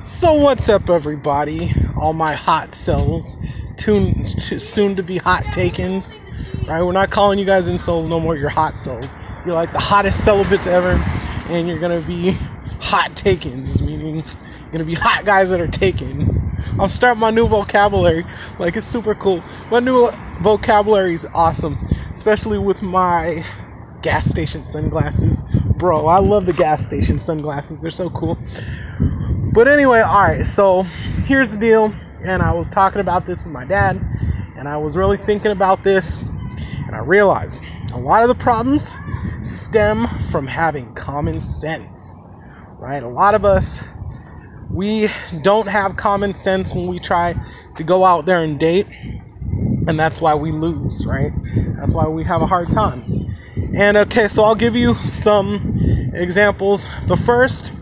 So what's up, everybody? All my hot cells, soon to be hot takens. Right? We're not calling you guys incels no more. You're hot cells. You're like the hottest celibates ever, and you're gonna be hot takens, meaning you're gonna be hot guys that are taken. I'm starting my new vocabulary. Like, it's super cool. My new vocabulary is awesome, especially with my gas station sunglasses. Bro, I love the gas station sunglasses. They're so cool. But anyway, alright, so here's the deal. And I was talking about this with my dad, and I was really thinking about this, and I realized a lot of the problems stem from having common sense, right? A lot of us, we don't have common sense when we try to go out there and date, and that's why we lose, right? That's why we have a hard time. And okay, so I'll give you some examples. The first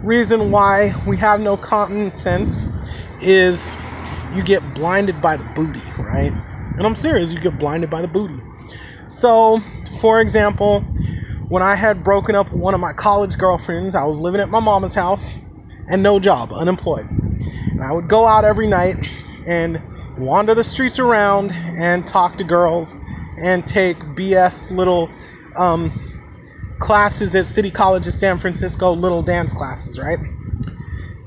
reason why we have no common sense is you get blinded by the booty, right? And I'm serious, you get blinded by the booty. So, for example, when I had broken up with one of my college girlfriends, I was living at my mama's house and no job, unemployed. And I would go out every night and wander the streets around and talk to girls and take BS little classes at City College of San Francisco, little dance classes, right?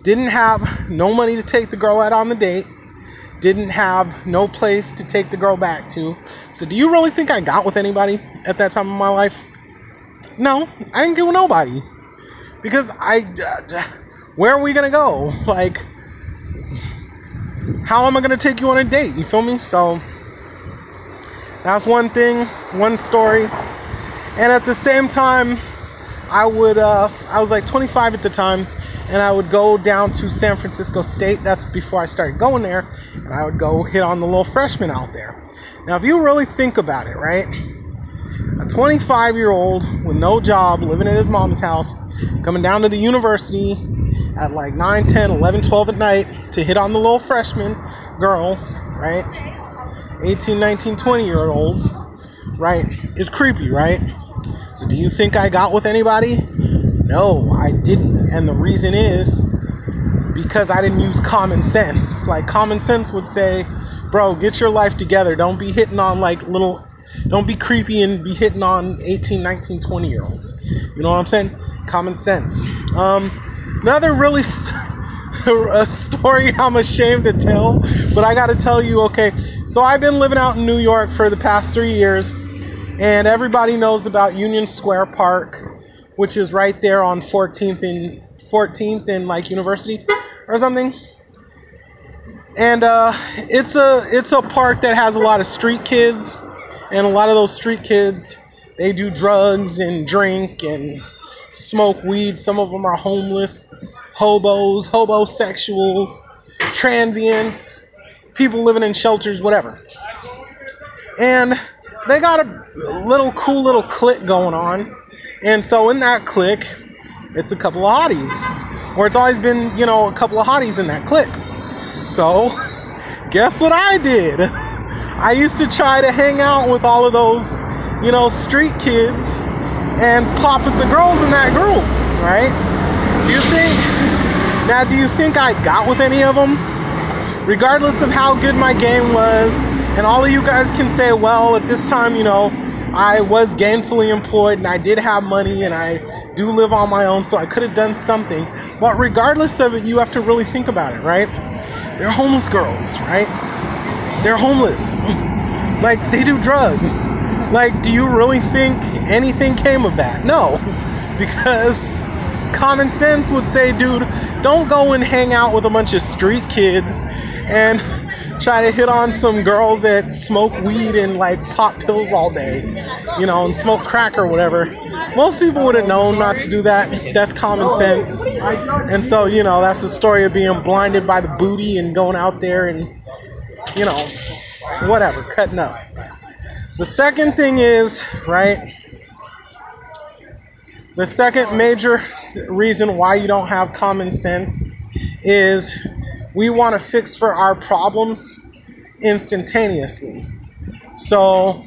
Didn't have no money to take the girl out on the date. Didn't have no place to take the girl back to. So do you really think I got with anybody at that time of my life? No, I didn't get with nobody. Because where are we gonna go? Like, how am I gonna take you on a date? You feel me? So that's one thing, one story. And at the same time, I was like 25 at the time, and I would go down to San Francisco State. That's before I started going there, and I would go hit on the little freshmen out there. Now, if you really think about it, right? A 25-year-old with no job, living at his mom's house, coming down to the university at like 9, 10, 11, 12 at night to hit on the little freshman girls, right? 18, 19, 20-year-olds, right? It's creepy, right? So do you think I got with anybody? No, I didn't. And the reason is because I didn't use common sense. Like, common sense would say, bro, get your life together. Don't be hitting on don't be creepy and be hitting on 18, 19, 20-year-olds. You know what I'm saying? Common sense. Another really a story I'm ashamed to tell, but I gotta tell you, okay, so I've been living out in New York for the past 3 years, and everybody knows about Union Square Park, which is right there on 14th and like University or something. And it's a park that has a lot of street kids, and a lot of those street kids, they do drugs and drink and smoke weed. Some of them are homeless, hobos, hobosexuals, transients, people living in shelters, whatever. And they got a cool little clique going on. And so in that clique, it's a couple of hotties. Or it's always been, you know, a couple of hotties in that clique. So, guess what I did? I used to try to hang out with all of those, you know, street kids and pop at the girls in that group, right? Do you think I got with any of them? Regardless of how good my game was, and all of you guys can say, well, at this time, you know, I was gainfully employed and I did have money and I do live on my own, so I could have done something. But regardless of it, you have to really think about it, right? They're homeless girls, right? They're homeless. Like, they do drugs. Like, do you really think anything came of that? No. Because common sense would say, dude, don't go and hang out with a bunch of street kids and try to hit on some girls that smoke weed and like pop pills all day, you know, and smoke crack or whatever. Most people would have known not to do that. That's common sense. And so, you know, that's the story of being blinded by the booty and going out there and, you know, whatever, cutting up. The second thing is, right, the second major reason why you don't have common sense is we want to fix for our problems instantaneously. So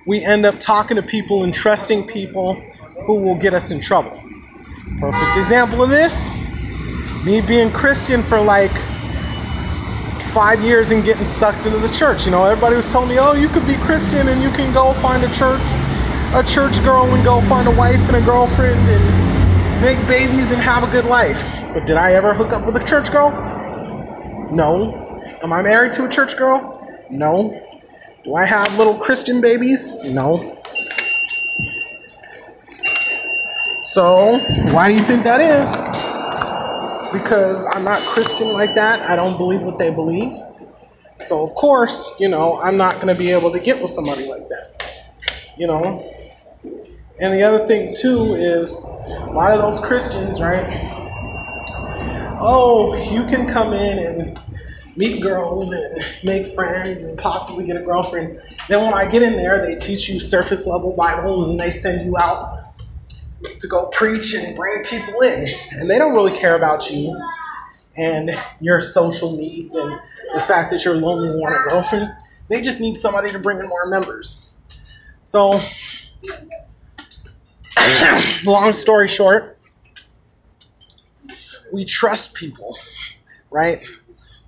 we end up talking to people and trusting people who will get us in trouble. Perfect example of this Me being Christian for like 5 years and getting sucked into the church. You know, everybody was telling me, oh, you could be Christian and you can go find a church girl and go find a wife and a girlfriend and make babies and have a good life. But did I ever hook up with a church girl? No. Am I married to a church girl? No. Do I have little Christian babies? No. So, why do you think that is? Because I'm not Christian like that. I don't believe what they believe. So, of course, you know, I'm not going to be able to get with somebody like that. You know? And the other thing, too, is a lot of those Christians, right? Oh, you can come in and meet girls and make friends and possibly get a girlfriend. Then when I get in there, they teach you surface level Bible and they send you out to go preach and bring people in. And they don't really care about you and your social needs and the fact that you're lonely and want a girlfriend. They just need somebody to bring in more members. So, long story short, we trust people, right?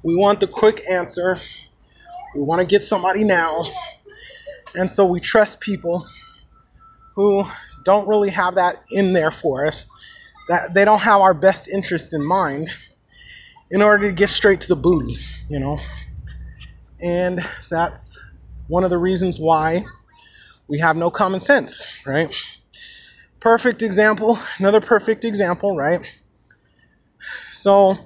We want the quick answer. We want to get somebody now. And so we trust people who don't really have that in there for us, that they don't have our best interest in mind in order to get straight to the booty, you know? And that's one of the reasons why we have no common sense, right? Perfect example, another perfect example, right? So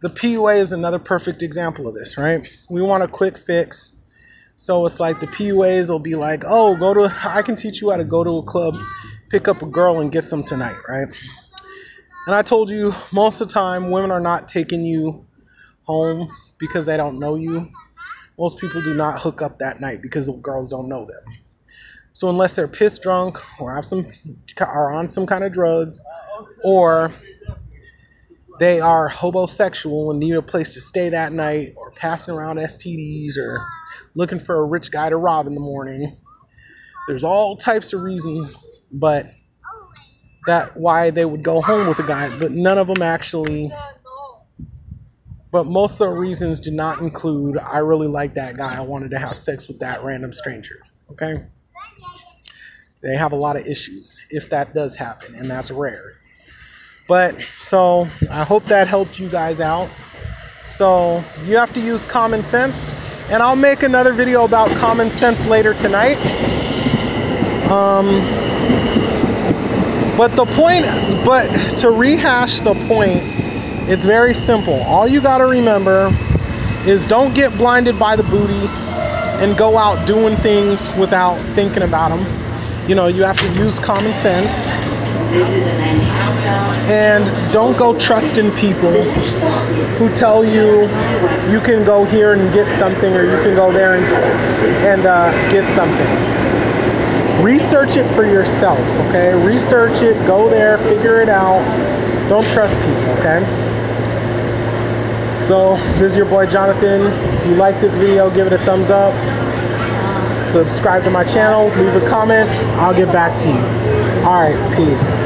the PUA is another perfect example of this, right? We want a quick fix. So it's like the PUAs will be like, oh, I can teach you how to go to a club, pick up a girl and get some tonight, right? And I told you most of the time women are not taking you home because they don't know you. Most people do not hook up that night because the girls don't know them. So unless they're pissed drunk or are on some kind of drugs, or they are homosexual and need a place to stay that night, or passing around STDs, or looking for a rich guy to rob in the morning. There's all types of reasons, but why they would go home with a guy, but none of them actually. But most of the reasons do not include, I really like that guy, I wanted to have sex with that random stranger. Okay? They have a lot of issues if that does happen, and that's rare. But so I hope that helped you guys out. So you have to use common sense. And I'll make another video about common sense later tonight. But to rehash the point, it's very simple. All you gotta remember is don't get blinded by the booty and go out doing things without thinking about them. You know, you have to use common sense. And don't go trusting people who tell you you can go here and get something, or you can go there and get something. Research it for yourself, okay? Research it, go there, figure it out. Don't trust people, okay? So, this is your boy Jonathan. If you like this video, give it a thumbs up. Subscribe to my channel, leave a comment. I'll get back to you. All right, peace.